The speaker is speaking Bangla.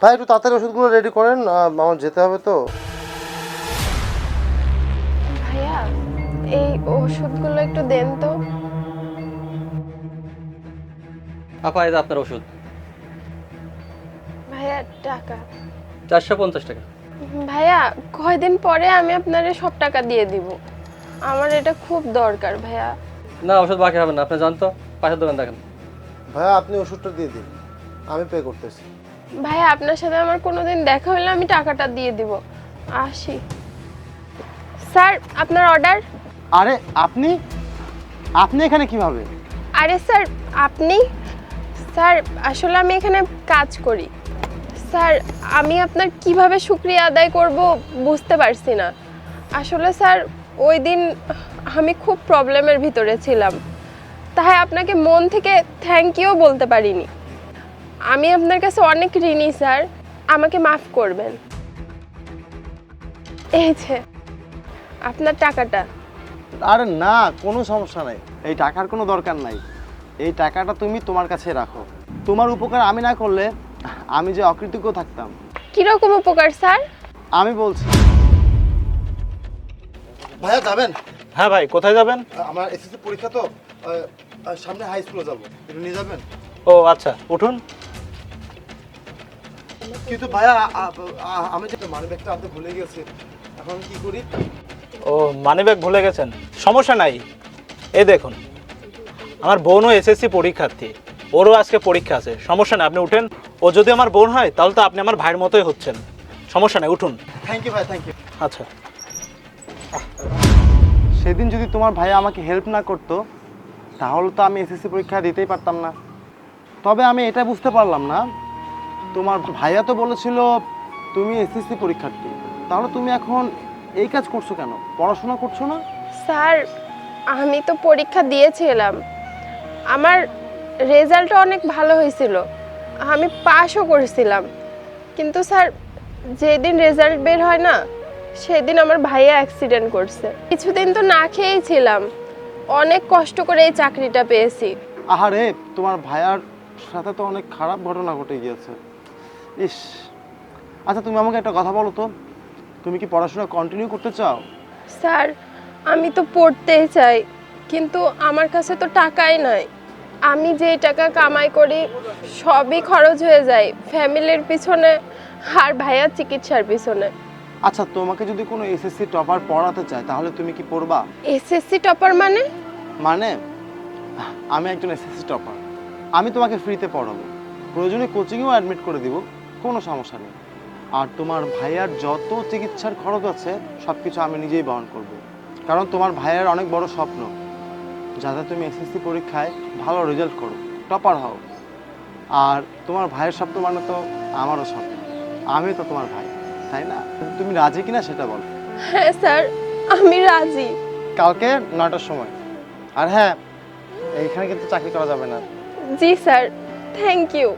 ভাই একটু তাড়াতাড়ি ওষুধগুলো রেডি করেন, আমার যেতে হবে তো। ভাইয়া এই ওষুধগুলো একটু দেন তো। আপা এই যে আপনার ওষুধ। ভাইয়া টাকা। 450 টাকা। ভাইয়া কয়দিন পরে আমি আপনারে সব টাকা দিয়ে দিব, আমার এটা খুব দরকার ভাইয়া। না ওষুধ বাকি হবে না, আপনি জান তো পাশের দোকান দেখেন। ভাইয়া আপনি ওষুধটা দিয়ে দিন, আমি পে করতেছি। ভাইয়া আপনার সাথে আমার কোনোদিন দেখা হলে আমি টাকাটা দিয়ে দিব। আসি স্যার, আপনার অর্ডার। আরে আপনি আপনি এখানে কিভাবে? আরে স্যার আপনি, স্যার আসলে আমি এখানে কাজ করি। স্যার আমি আপনার কিভাবে শুকরিয়া আদায় করব বুঝতে পারছি না। আসলে স্যার ওই দিন আমি খুব প্রবলেমের ভিতরে ছিলাম, তাই আপনাকে মন থেকে থ্যাংক ইউ বলতে পারিনি। আমি আপনার কাছে অনেক ঋণী স্যার, আমাকে মাফ করবেন। এই যে আপনার টাকাটা। আরে না, কোনো সমস্যা নাই, এই টাকার কোনো দরকার নাই। এই টাকাটা তুমি তোমার কাছে রাখো। তোমার উপকার আমি না করলে আমি যে অকৃতজ্ঞ থাকতাম। কিরকম উপকার স্যার? আমি বলছি। ভাইয়া যাবেন? হ্যাঁ ভাই, কোথায় যাবেন? আমার এসএসসি পরীক্ষা তো, সামনে হাই স্কুলে যাবো, একটু নিয়ে যাবেন? ও আচ্ছা, উঠুন। কিন্তু ভাইয়া আমি যে মানি ব্যাগটা আনতে ভুলে গেছি, এখন কি করি? ও মানিব্যাগ ভুলে গেছেন, সমস্যা নাই। এই দেখুন, আমার বোনও এসএসসি পরীক্ষার্থী, ওরও আজকে পরীক্ষা আছে, সমস্যা নেই, আপনি উঠেন। ও যদি আমার বোন হয় তাহলে তো আপনি আমার ভাইয়ের মতোই হচ্ছেন, সমস্যা নেই, উঠুন। থ্যাংক ইউ ভাই, থ্যাংক ইউ। আচ্ছা। সেদিন যদি তোমার ভাইয়া আমাকে হেল্প না করতো তাহলে তো আমি এসএসসি পরীক্ষা দিতেই পারতাম না। তবে আমি এটা বুঝতে পারলাম না, তোমার ভাইয়া তো বলেছিল তুমি এসএসসি পরীক্ষার্থী, তাহলে তুমি এখন এই কাজ করছো কেন? পড়াশোনা করছো না? স্যার আমি তো পরীক্ষা দিয়েছিলাম, আমার রেজাল্টও অনেক ভালো হয়েছিল, আমি পাসও করেছিলাম। কিন্তু স্যার যেদিন রেজাল্ট বের হয় না সেদিন আমার ভাইয়া অ্যাক্সিডেন্ট করছে। কিছুদিন তো না খেয়েই ছিলাম, অনেক কষ্ট করে এই চাকরিটা পেয়েছি। আহারে, তোমার ভাইয়ার সাথে তো অনেক খারাপ ঘটনা ঘটে গিয়েছে। ইস, আচ্ছা তুমি আমাকে একটা কথা বলো তো, তুমি কি পড়াশোনা কন্টিনিউ করতে চাও? স্যার আমি তো পড়তেই চাই, কিন্তু আমার কাছে তো টাকাই নাই। আমি যেই টাকা কামাই করি সবই খরচ হয়ে যায় ফ্যামিলির পিছনে আর ভাইয়ার চিকিৎসার পিছনে। আচ্ছা তোমাকে যদি কোনো এসএসসি টপার পড়াতে চায় তাহলে তুমি কি পড়বা? এসএসসি টপার মানে? মানে আমি একজন এসএসসি টপার, আমি তোমাকে ফ্রিতে পড়াবো, প্রয়োজনে কোচিংয়েও অ্যাডমিট করে দিব, কোনো সমস্যা নেই। আর তোমার ভাইয়ার যত চিকিৎসার খরচ আছে সব কিছু আমি নিজেই বহন করব, কারণ তোমার ভাইয়ার অনেক বড় স্বপ্ন যাতে তুমি এসএসসি পরীক্ষায় ভালো রেজাল্ট করো, টপার হও। আর তোমার ভাইয়ের স্বপ্ন মানে তো আমারও স্বপ্ন, আমি তো তোমার ভাই, তাই না? তুমি রাজি কিনা সেটা বলো। হ্যাঁ স্যার আমি রাজি। কালকে 9টার সময়। আর হ্যাঁ, এইখানে কিন্তু চাকরি করা যাবে না। জি স্যার, থ্যাংক ইউ।